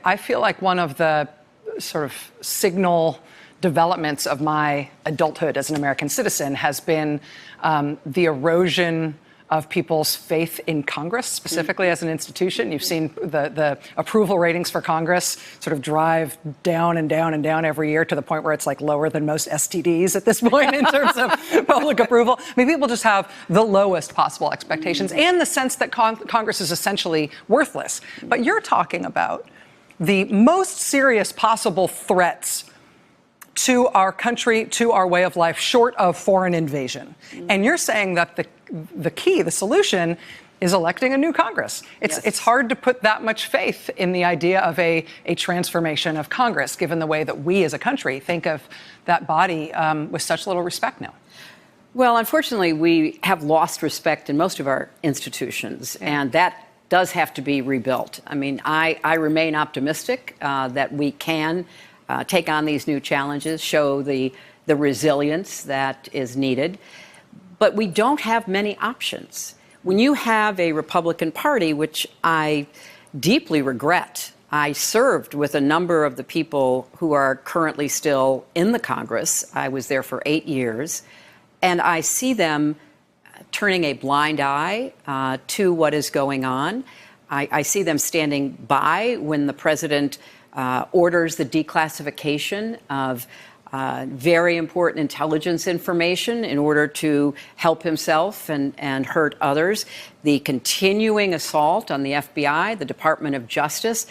I feel like one of the sort of signal developments of my adulthood as an American citizen has been the erosion of people's faith in Congress, specifically as an institution. You've seen the approval ratings for Congress sort of drive down and down and down every year to the point where it's like lower than most STDs at this point in terms of public approval. I mean, people just have the lowest possible expectations and the sense that Congress is essentially worthless. But you're talking about the most serious possible threats to our country, to our way of life, short of foreign invasion. And you're saying that the key, the solution, is electing a new Congress. It's hard to put that much faith in the idea of a transformation of Congress, given the way that we as a country think of that body with such little respect now. Well, unfortunately, we have lost respect in most of our institutions, and that does have to be rebuilt. I mean, I remain optimistic that we can take on these new challenges, show the resilience that is needed. But we don't have many options. When you have a Republican Party, which I deeply regret, I served with a number of the people who are currently still in the Congress. I was there for 8 years, and I see them turning a blind eye to what is going on. I see them standing by when the president orders the declassification of very important intelligence information in order to help himself and hurt others. The continuing assault on the FBI, the Department of Justice.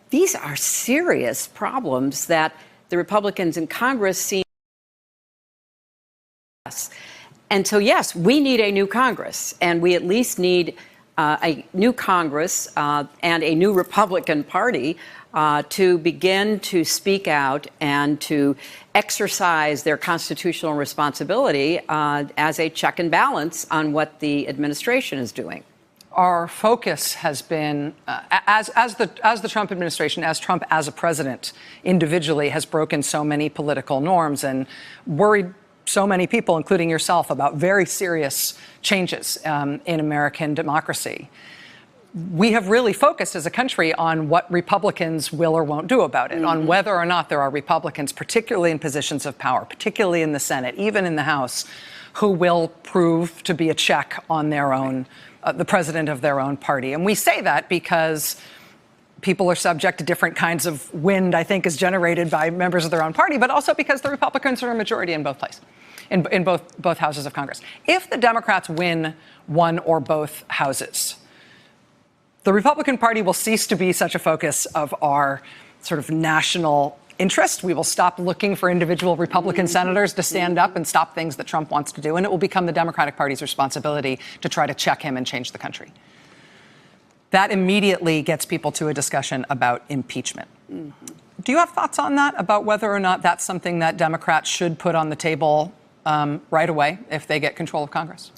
These are serious problems that the Republicans in Congress see. And so, yes, we need a new Congress, and we at least need a new Congress and a new Republican Party to begin to speak out and to exercise their constitutional responsibility as a check and balance on what the administration is doing. Our focus has been, as the Trump administration, as Trump as a president individually has broken so many political norms and worried so many people, including yourself, about very serious changes in American democracy. We have really focused as a country on what Republicans will or won't do about it, on whether or not there are Republicans, particularly in positions of power, particularly in the Senate, even in the House, who will prove to be a check on their own, the president of their own party. And we say that because people are subject to different kinds of wind, I think, is generated by members of their own party, but also because the Republicans are a majority in both places, in both houses of Congress. If the Democrats win one or both houses, the Republican Party will cease to be such a focus of our sort of national interest. We will stop looking for individual Republican senators to stand up and stop things that Trump wants to do, and it will become the Democratic Party's responsibility to try to check him and change the country. That immediately gets people to a discussion about impeachment. Do you have thoughts on that, about whether or not that's something that Democrats should put on the table right away if they get control of Congress?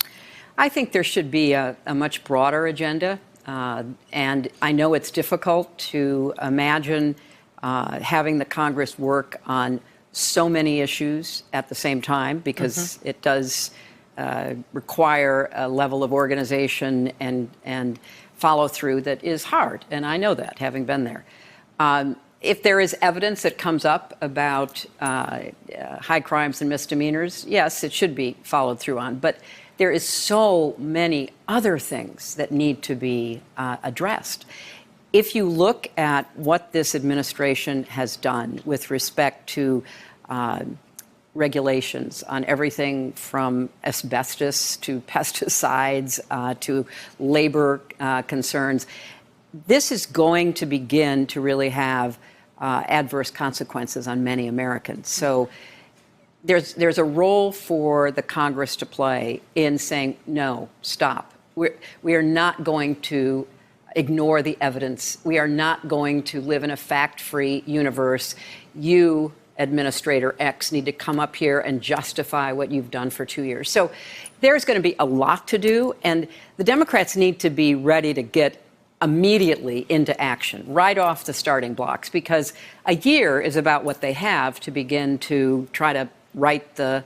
I think there should be a much broader agenda. And I know it's difficult to imagine having the Congress work on so many issues at the same time, because it does require a level of organization and follow through that is hard. And I know that, having been there. If there is evidence that comes up about high crimes and misdemeanors, yes, it should be followed through on. But there is so many other things that need to be addressed. If you look at what this administration has done with respect to regulations on everything from asbestos to pesticides to labor concerns, this is going to begin to really have adverse consequences on many Americans. So there's a role for the Congress to play in saying, no, stop. We are not going to ignore the evidence. We are not going to live in a fact-free universe. You, Administrator X, need to come up here and justify what you've done for 2 years. So there's going to be a lot to do, and the Democrats need to be ready to get immediately into action, right off the starting blocks, because a year is about what they have to begin to try to right the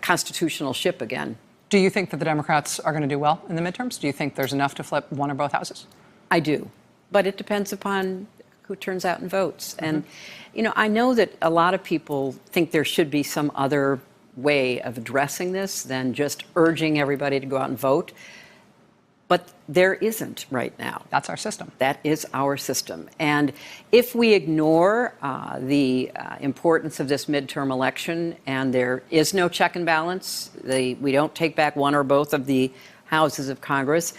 constitutional ship again. Do you think that the Democrats are going to do well in the midterms? Do you think there's enough to flip one or both houses? I do. But it depends upon who turns out and votes. And, you know, I know that a lot of people think there should be some other way of addressing this than just urging everybody to go out and vote. But there isn't right now. That's our system. That is our system. And if we ignore the importance of this midterm election and there is no check and balance, we don't take back one or both of the houses of Congress,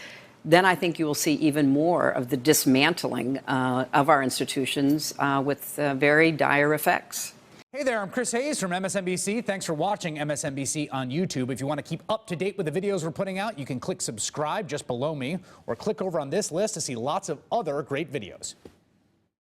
then I think you will see even more of the dismantling of our institutions with very dire effects. Hey there, I'm Chris Hayes from MSNBC. Thanks for watching MSNBC on YouTube. If you want to keep up to date with the videos we're putting out, you can click subscribe just below me or click over on this list to see lots of other great videos.